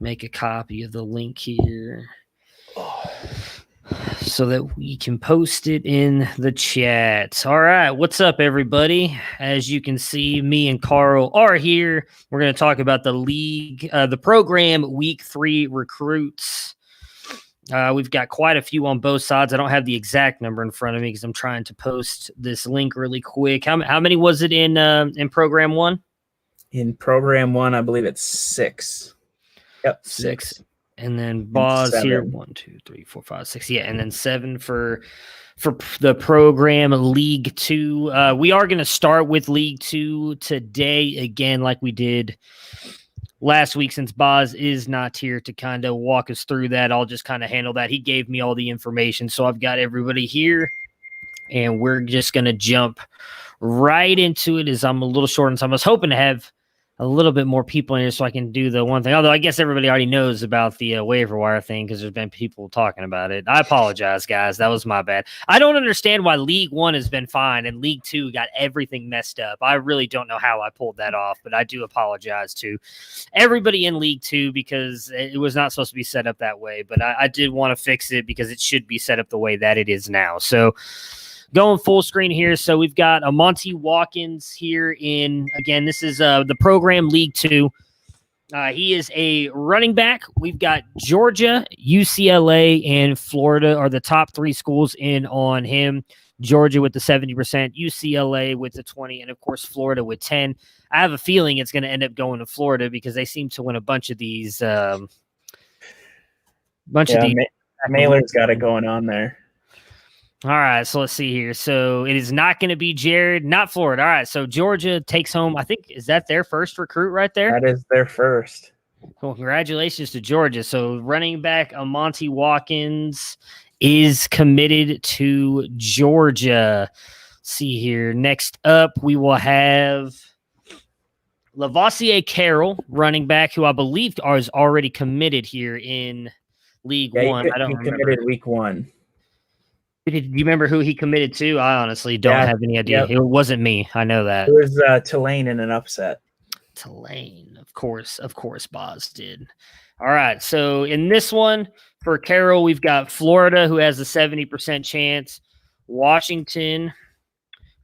make a copy of the link here so that we can post it in the chat. All right, what's up, everybody? As you can see, me and Carl are here. We're going to talk about the league, the program week 3 recruits. We've got quite a few on both sides. I don't have the exact number in front of me because I'm trying to post this link really quick. How many was it in program 1? In program 1, I believe it's 6. Yep, 6. And then Boz here 1, 2, 3, 4, 5, 6. Yeah, and then 7 for the program League 2. We are going to start with League 2 today again, like we did last week. Since Boz is not here to kind of walk us through that, I'll just kind of handle that. He gave me all the information, so I've got everybody here, and we're just going to jump right into it as I'm a little short on time. I was hoping to have a little bit more people in here so I can do the one thing. Although I guess everybody already knows about the waiver wire thing because there's been people talking about it. I apologize, guys. That was my bad. I don't understand why League 1 has been fine and League 2 got everything messed up. I really don't know how I pulled that off, but I do apologize to everybody in League 2 because it was not supposed to be set up that way. But I did want to fix it because it should be set up the way that it is now. So going full screen here. So we've got Monty Watkins here in, again, this is the program League 2. He is a running back. We've got Georgia, UCLA, and Florida are the top 3 schools in on him. Georgia with the 70%, UCLA with the 20%, and of course Florida with 10%. I have a feeling it's going to end up going to Florida because they seem to win a bunch of these. Mailer's got it going on there. All right, so let's see here. So it is not going to be Jared, not Florida. All right, so Georgia takes home, I think, is that their first recruit right there? That is their first. Well, congratulations to Georgia. So running back Monty Watkins is committed to Georgia. Let's see here. Next up, we will have Lavoisier Carroll, running back, who I believe is already committed here in League 1. I don't remember. Committed week 1. Do you remember who he committed to? I honestly don't have any idea. Yep. It wasn't me. I know that. It was Tulane in an upset. Tulane, of course, Boz did. All right, so in this one, for Carroll, we've got Florida, who has a 70% chance. Washington,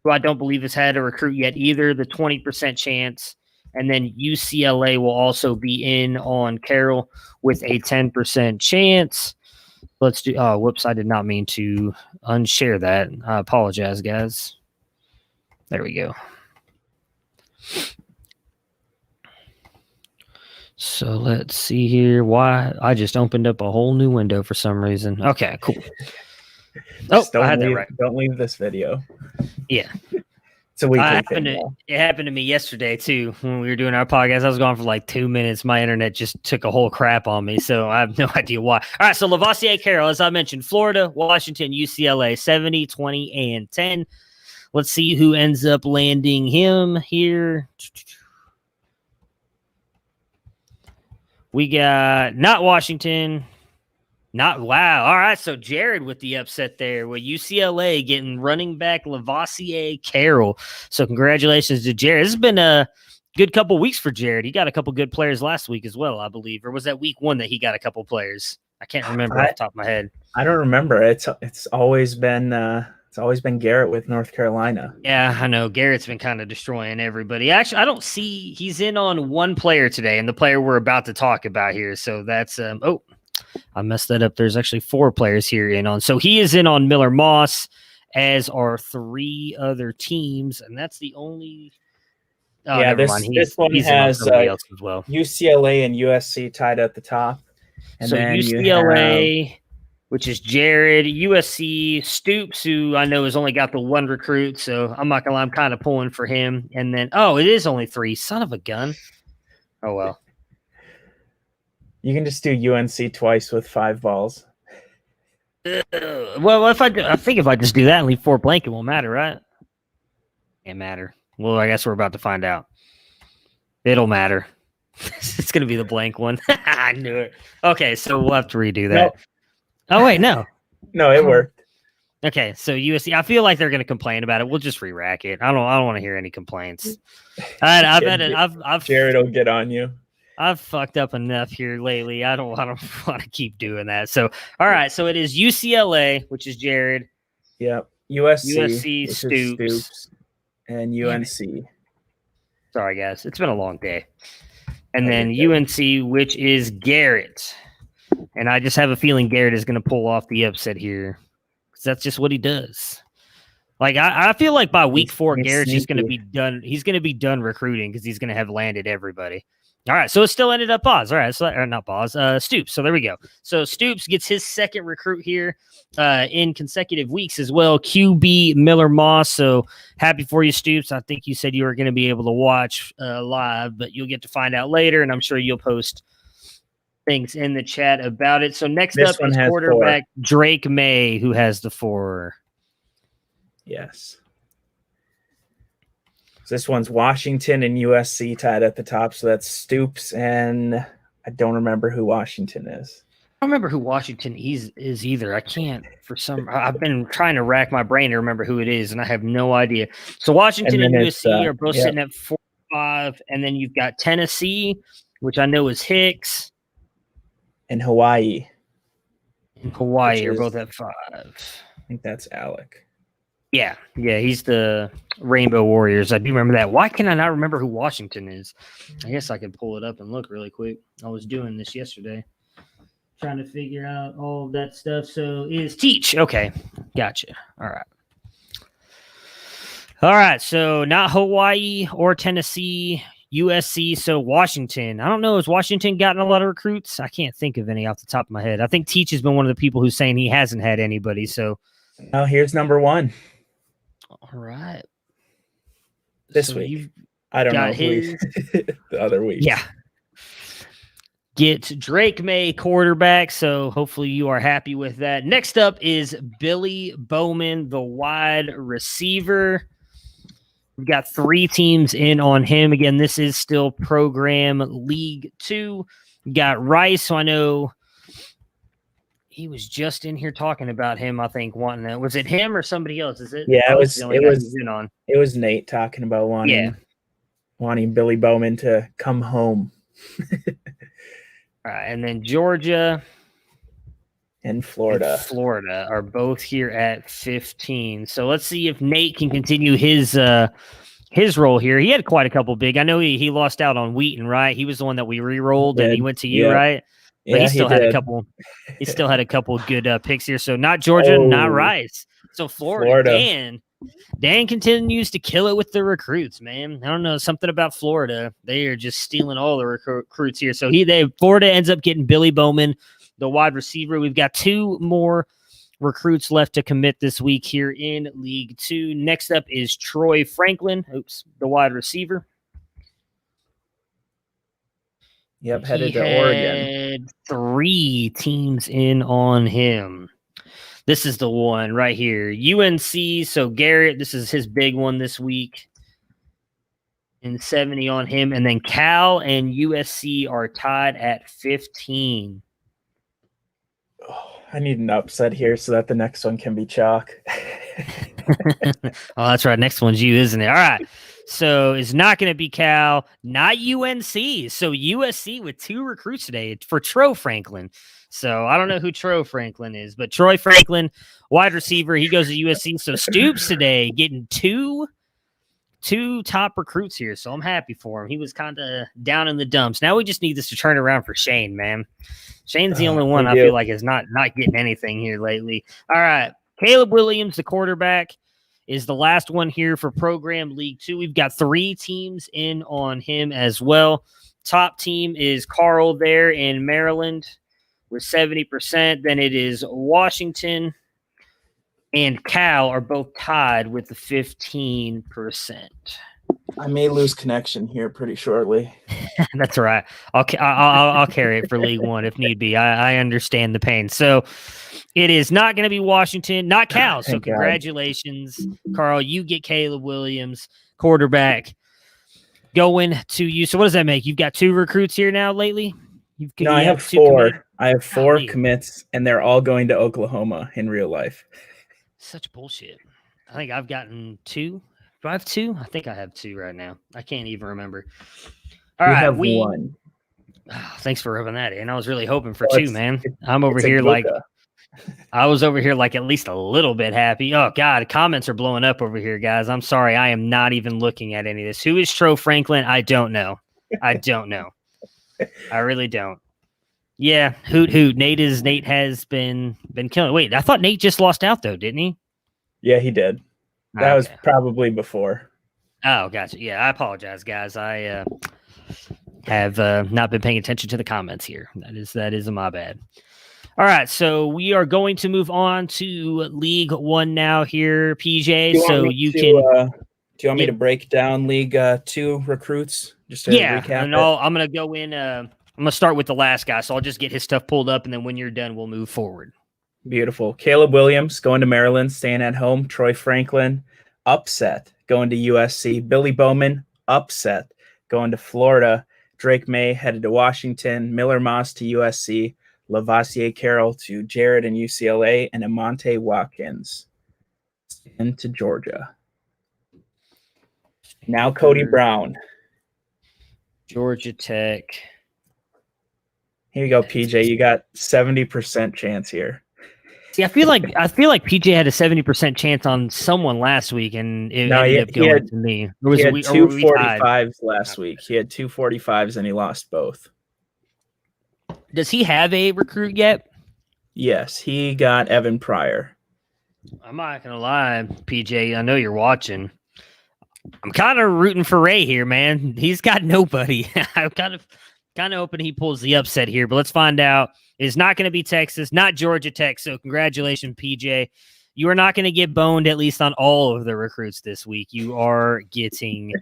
who I don't believe has had a recruit yet either, the 20% chance. And then UCLA will also be in on Carroll with a 10% chance. Let's do. Oh, whoops! I did not mean to unshare that. I apologize, guys. There we go. So let's see here. Why I just opened up a whole new window for some reason. Okay, cool. I had that right. Don't leave this video. Yeah. It's a weekly thing. It happened to me yesterday too when we were doing our podcast. I was gone for like 2 minutes. My internet just took a whole crap on me, so I have no idea why. All right, so Lavoisier Carroll, as I mentioned, Florida, Washington, UCLA, 70, 20, and 10. Let's see who ends up landing him here. We got not Washington. Wow. All right. So Jared with the upset there with UCLA getting running back Lavoisier Carroll. So congratulations to Jared. This has been a good couple weeks for Jared. He got a couple good players last week as well, I believe. Or was that week 1 that he got a couple players? I can't remember off the top of my head. I don't remember. It's always been Garrett with North Carolina. Yeah, I know. Garrett's been kind of destroying everybody. Actually, I don't see he's in on one player today, and the player we're about to talk about here. So that's I messed that up. There's actually 4 players here in on. So he is in on Miller Moss, as are 3 other teams, and that's the only. Oh, this one has somebody else as well. UCLA and USC tied at the top. And so then UCLA, which is Jared, USC, Stoops, who I know has only got the 1 recruit, so I'm not gonna lie, I'm kind of pulling for him. And then it is only 3. Son of a gun. Oh well. You can just do UNC twice with 5 balls. Well, I think if I just do that and leave 4 blank, it won't matter, right? Can't matter. Well, I guess we're about to find out. It'll matter. It's going to be the blank one. I knew it. Okay, so we'll have to redo that. Nope. Oh, wait, no. No, it worked. Okay, so USC, I feel like they're going to complain about it. We'll just re-rack it. I don't want to hear any complaints. I've Jared will get on you. I've fucked up enough here lately. I don't want to keep doing that. So, all right. So it is UCLA, which is Jared. Yep. USC, Stoops. And UNC. Sorry, guys. It's been a long day. And then UNC, which is Garrett. And I just have a feeling Garrett is going to pull off the upset here. Because that's just what he does. Like, I feel like by week 4, Garrett's just going to be done. He's going to be done recruiting because he's going to have landed everybody. All right, so it still ended up Boz. All right, so not Boz, Stoops. So there we go. So Stoops gets his second recruit here in consecutive weeks as well. QB Miller Moss. So happy for you, Stoops. I think you said you were going to be able to watch live, but you'll get to find out later, and I'm sure you'll post things in the chat about it. So next up is quarterback 4. Drake May, who has the 4. Yes. This one's Washington and USC tied at the top. So that's Stoops, and I don't remember who Washington is. I don't remember who Washington is either. I can't I've been trying to rack my brain to remember who it is, and I have no idea. So Washington and USC are both sitting at 4-5, and then you've got Tennessee, which I know is Hicks. And Hawaii. Are both at 5. I think that's Alec. Yeah, he's the Rainbow Warriors. I do remember that. Why can I not remember who Washington is? I guess I could pull it up and look really quick. I was doing this yesterday, trying to figure out all of that stuff. So is Teach. Okay, gotcha. All right. So not Hawaii or Tennessee, USC. So Washington. I don't know. Has Washington gotten a lot of recruits? I can't think of any off the top of my head. I think Teach has been one of the people who's saying he hasn't had anybody. So here's number 1. All right. This week. I don't know. The other week. Yeah. Get Drake May quarterback. So hopefully you are happy with that. Next up is Billy Bowman, the wide receiver. We've got 3 teams in on him. Again, this is still program League 2. We got Rice. So I know he was just in here talking about him, I think, wanting that. Was it him or somebody else? Is it? Yeah, it was Nate talking about wanting Billy Bowman to come home. All right, and then Georgia and Florida are both here at 15. So let's see if Nate can continue his role here. He had quite a couple big. I know he lost out on Wheaton, right? He was the one that we re-rolled and he went to you, right? But he still had a couple. He still had a couple good picks here. So not Georgia, not Rice. So Florida. Dan continues to kill it with the recruits, man. I don't know, something about Florida. They are just stealing all the recruits here. So Florida ends up getting Billy Bowman, the wide receiver. We've got 2 more recruits left to commit this week here in League 2. Next up is Troy Franklin, the wide receiver. Yep, headed to Oregon. 3 teams in on him. This is the one right here. UNC, so Garrett, this is his big one this week. And 70 on him. And then Cal and USC are tied at 15. Oh, I need an upset here so that the next one can be chalk. Oh, that's right. Next one's you, isn't it? All right. So it's not going to be Cal, not UNC. So USC with 2 recruits today for Troy Franklin. So I don't know who Troy Franklin is, but Troy Franklin, wide receiver, he goes to USC. So Stoops today getting two top recruits here. So I'm happy for him. He was kind of down in the dumps. Now we just need this to turn around for Shane, man. Shane's the only one I feel like is not getting anything here lately. All right. Caleb Williams, the quarterback, is the last one here for program League 2. We've got 3 teams in on him as well. Top team is Carl there in Maryland with 70%. Then it is Washington and Cal are both tied with the 15%. I may lose connection here pretty shortly. That's all right. I'll carry it for League 1 if need be. I understand the pain. So it is not going to be Washington, not Cal. So congratulations, Carl. You get Caleb Williams, quarterback, going to you. So what does that make? You've got 2 recruits here now lately? No, I have 4. I have 4 commits, and they're all going to Oklahoma in real life. Such bullshit. I think I've gotten 2. Do I have 2? I think I have 2 right now. I can't even remember. All right, have 1. Thanks for rubbing that in. I was really hoping for Well, two, man. I'm over here I was over here like at least a little bit happy. Oh God, comments are blowing up over here, guys. I'm sorry. I am not even looking at any of this. Who is Tro Franklin? I don't know. I don't know. I really don't. Yeah, hoot hoot. Nate has been killing. Wait, I thought Nate just lost out though, didn't he? Yeah, he did. That was probably before. Oh, gotcha. Yeah, I apologize, guys. I have not been paying attention to the comments here. That is my bad. All right, so we are going to move on to League One now here, PJ. Do you want me to break down League Two recruits? Just to recap. And I'm going to go in. I'm going to start with the last guy, so I'll just get his stuff pulled up, and then when you're done, we'll move forward. Beautiful. Caleb Williams going to Maryland, staying at home. Troy Franklin, upset, going to USC. Billy Bowman, upset, going to Florida. Drake May headed to Washington. Miller Moss to USC. Lavassier Carroll to Jared and UCLA, and Amante Watkins into Georgia. Now Cody Brown. Georgia Tech. Here you go, PJ. You got 70% chance here. See, I feel like PJ had a 70% chance on someone last week, and it ended up going to me. He had 245s last week. He had 245s, and he lost both. Does he have a recruit yet? Yes, he got Evan Pryor. I'm not going to lie, PJ. I know you're watching. I'm kind of rooting for Ray here, man. He's got nobody. I'm kind of hoping he pulls the upset here, but let's find out. It's not going to be Texas, not Georgia Tech, so congratulations, PJ. You are not going to get boned, at least on all of the recruits this week. You are getting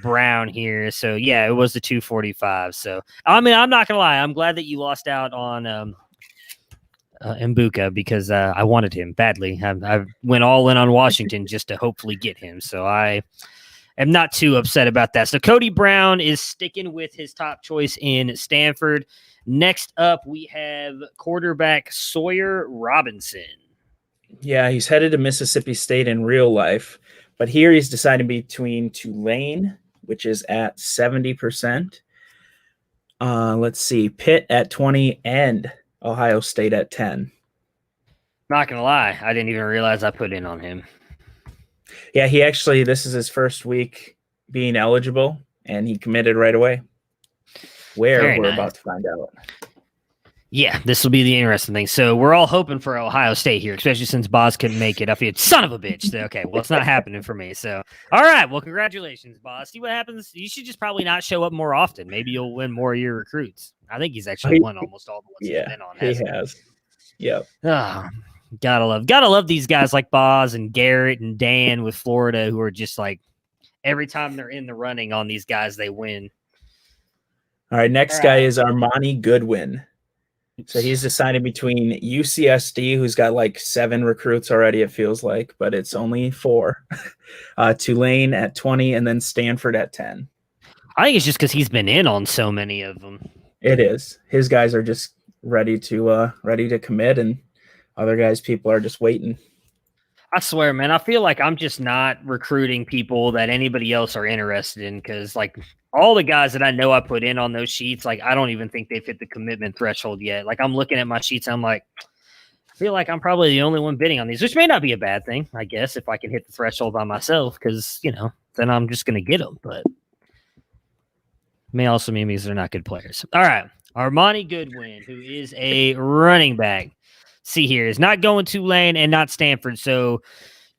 Brown here. So, yeah, it was the 245. So, I mean, I'm not going to lie. I'm glad that you lost out on Mbuka because I wanted him badly. I went all in on Washington just to hopefully get him. So, I am not too upset about that. So, Cody Brown is sticking with his top choice in Stanford. Next up, we have quarterback Sawyer Robinson. Yeah, he's headed to Mississippi State in real life. But here he's deciding between Tulane, which is at 70%. Let's see, Pitt at 20 and Ohio State at 10. Not going to lie, I didn't even realize I put in on him. Yeah, this is his first week being eligible, and he committed right away. We're about to find out. Yeah, this will be the interesting thing. So we're all hoping for Ohio State here, especially since Boz couldn't make it. I feel son of a bitch. Okay, well, it's not happening for me. So, all right. Well, congratulations, Boz. See what happens. You should just probably not show up more often. Maybe you'll win more of your recruits. I think he's actually won almost all the ones he's been on. He has. Yep. Oh, gotta love these guys like Boz and Garrett and Dan with Florida, who are just like every time they're in the running on these guys, they win. All right. Next guy is Armani Goodwin. So he's deciding between UCSD, who's got like 7 recruits already, it feels like, but it's only 4. Tulane at 20, and then Stanford at 10. I think it's just because he's been in on so many of them. It is. His guys are just ready to commit, and other guys, people are just waiting. I swear, man, I feel like I'm just not recruiting people that anybody else are interested in because, like, all the guys that I know I put in on those sheets, like, I don't even think they've hit the commitment threshold yet. Like, I'm looking at my sheets, I'm like, I feel like I'm probably the only one bidding on these, which may not be a bad thing, I guess, if I can hit the threshold by myself because, then I'm just going to get them. But it may also mean these are not good players. All right. Armani Goodwin, who is a running back. See here, is not going Tulane and not Stanford. So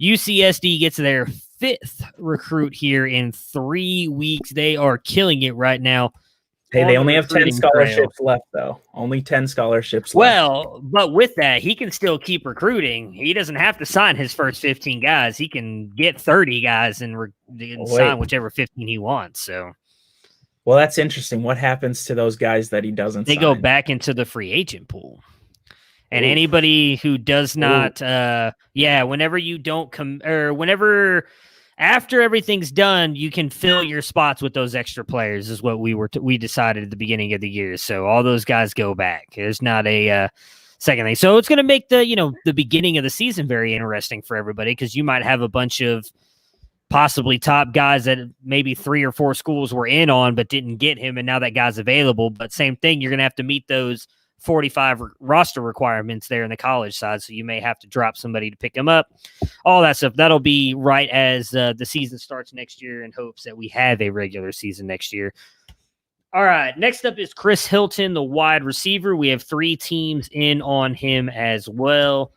UCSD gets their 5th recruit here in 3 weeks. They are killing it right now. Hey, they only have 10 scholarships left, though. Only 10 scholarships left. Well, but with that, he can still keep recruiting. He doesn't have to sign his first 15 guys. He can get 30 guys and sign whichever 15 he wants. So, well, that's interesting. What happens to those guys that he doesn't sign? They go back into the free agent pool. And anybody who does not, whenever you don't whenever after everything's done, you can fill your spots with those extra players is what we decided at the beginning of the year. So all those guys go back. There's not a second thing. So it's going to make the beginning of the season very interesting for everybody because you might have a bunch of possibly top guys that maybe 3 or 4 schools were in on but didn't get him, and now that guy's available. But same thing, you're going to have to meet those 45 roster requirements there in the college side, so you may have to drop somebody to pick him up. All that stuff, that'll be right as the season starts next year in hopes that we have a regular season next year. All right, next up is Chris Hilton, the wide receiver. We have 3 teams in on him as well.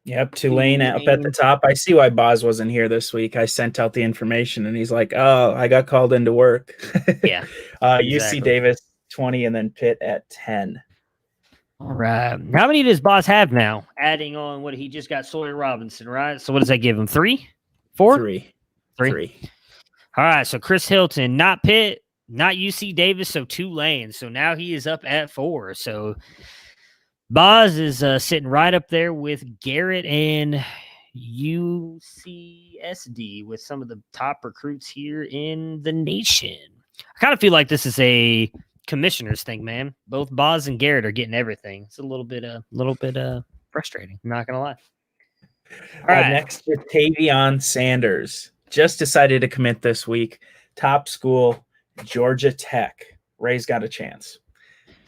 Yep, Tulane up at the top. I see why Boz wasn't here this week. I sent out the information, and he's like, "Oh, I got called into work." Yeah. Exactly. UC Davis 20, and then Pitt at 10. All right. How many does Boz have now? Adding on what he just got, Sawyer Robinson, right? So what does that give him? 3? 4? 3. All right. So Chris Hilton, not Pitt, not UC Davis, so Tulane. So now he is up at 4. So Boz is sitting right up there with Garrett and UCSD with some of the top recruits here in the nation. I kind of feel like this is a commissioners thing, man. Both Boz and Garrett are getting everything. It's a little bit frustrating. I'm not gonna lie. All right. Next is Tavion Sanders. Just decided to commit this week. Top school, Georgia Tech. Ray's got a chance.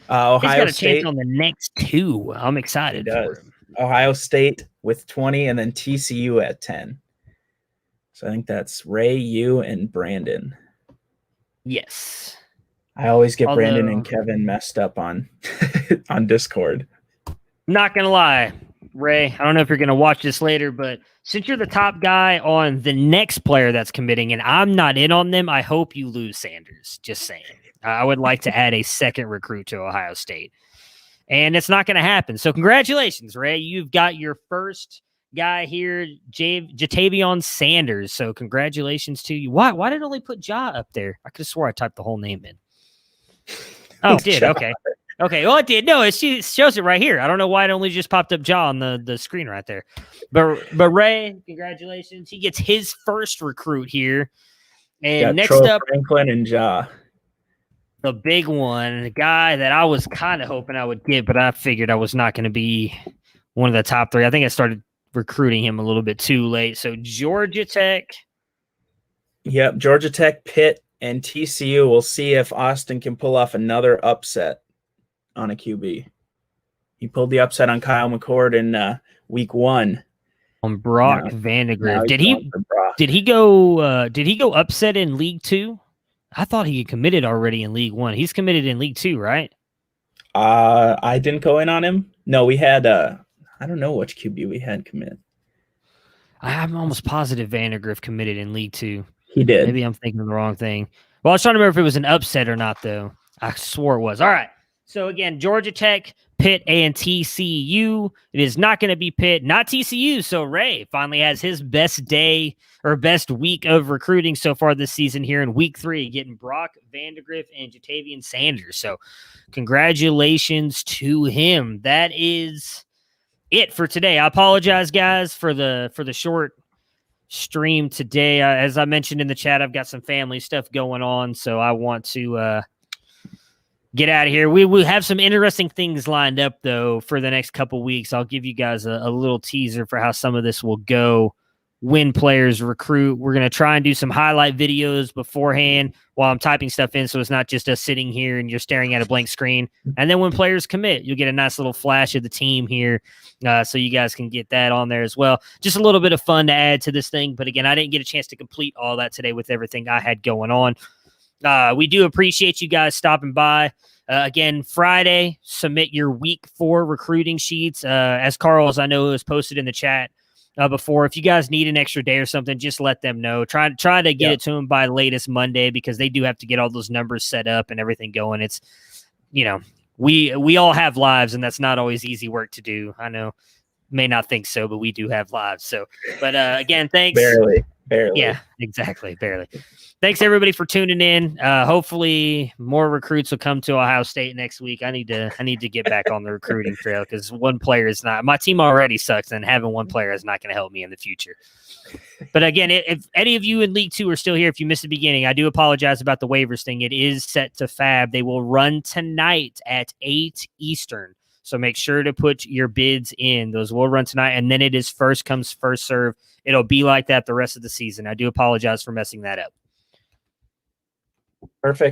Ohio State chance on the next 2. I'm excited. For him. Ohio State with 20, and then TCU at 10. So I think that's Ray, you, and Brandon. Yes. I always get Brandon and Kevin messed up on on Discord. Not gonna lie, Ray, I don't know if you're gonna watch this later, but since you're the top guy on the next player that's committing and I'm not in on them, I hope you lose Sanders. Just saying. I would like to add a second recruit to Ohio State. And it's not going to happen. So congratulations, Ray. You've got your first guy here, Jatavion Sanders. So congratulations to you. Why did it only put Ja up there? I could have swore I typed the whole name in. Oh, it did. Okay. Okay. Well, it did. No, it shows it right here. I don't know why it only just popped up Ja on the screen right there. But Ray, congratulations. He gets his first recruit here. And next up, Franklin and Ja. The big one, the guy that I was kind of hoping I would get, but I figured I was not going to be one of the top 3. I think I started recruiting him a little bit too late. So Georgia Tech. Yep, Georgia Tech, Pitt, and TCU. We'll see if Austin can pull off another upset on a QB. He pulled the upset on Kyle McCord in week 1. On Brock Vandagriff. Did he go upset in League 2? I thought he had committed already in League 1. He's committed in League 2, right? I didn't go in on him. No, we had I don't know which QB we had commit. I'm almost positive Vandagriff committed in League 2. He did. Maybe I'm thinking of the wrong thing. Well, I was trying to remember if it was an upset or not, though. I swore it was. All right. So, again, Georgia Tech, Pitt, and TCU. It is not going to be Pitt, not TCU. So, Ray finally has his best day or best week of recruiting so far this season here in week 3, getting Brock Vandagriff and Jatavion Sanders. So, congratulations to him. That is it for today. I apologize, guys, for the short stream today. As I mentioned in the chat, I've got some family stuff going on, so I want to get out of here. We will have some interesting things lined up, though, for the next couple weeks. I'll give you guys a little teaser for how some of this will go when players recruit. We're going to try and do some highlight videos beforehand while I'm typing stuff in, so it's not just us sitting here and you're staring at a blank screen. And then when players commit, you'll get a nice little flash of the team here, so you guys can get that on there as well. Just a little bit of fun to add to this thing. But again, I didn't get a chance to complete all that today with everything I had going on. We do appreciate you guys stopping by. Again, Friday, submit your week 4 recruiting sheets. As Carl, as I know, has posted in the chat before. If you guys need an extra day or something, just let them know. Try to get it to them by latest Monday, because they do have to get all those numbers set up and everything going. It's, we all have lives, and that's not always easy work to do. I know, may not think so, but we do have lives. So, but again, thanks. Barely. Yeah, exactly. Barely. Thanks everybody for tuning in. Hopefully more recruits will come to Ohio State next week. I need to get back on the recruiting trail, because one player is not, my team already sucks, and having one player is not going to help me in the future. But again, if any of you in League 2 are still here, if you missed the beginning, I do apologize about the waivers thing. It is set to Fab. They will run tonight at 8 Eastern. So make sure to put your bids in. Those will run tonight, and then it is first comes, first serve. It'll be like that the rest of the season. I do apologize for messing that up. Perfect.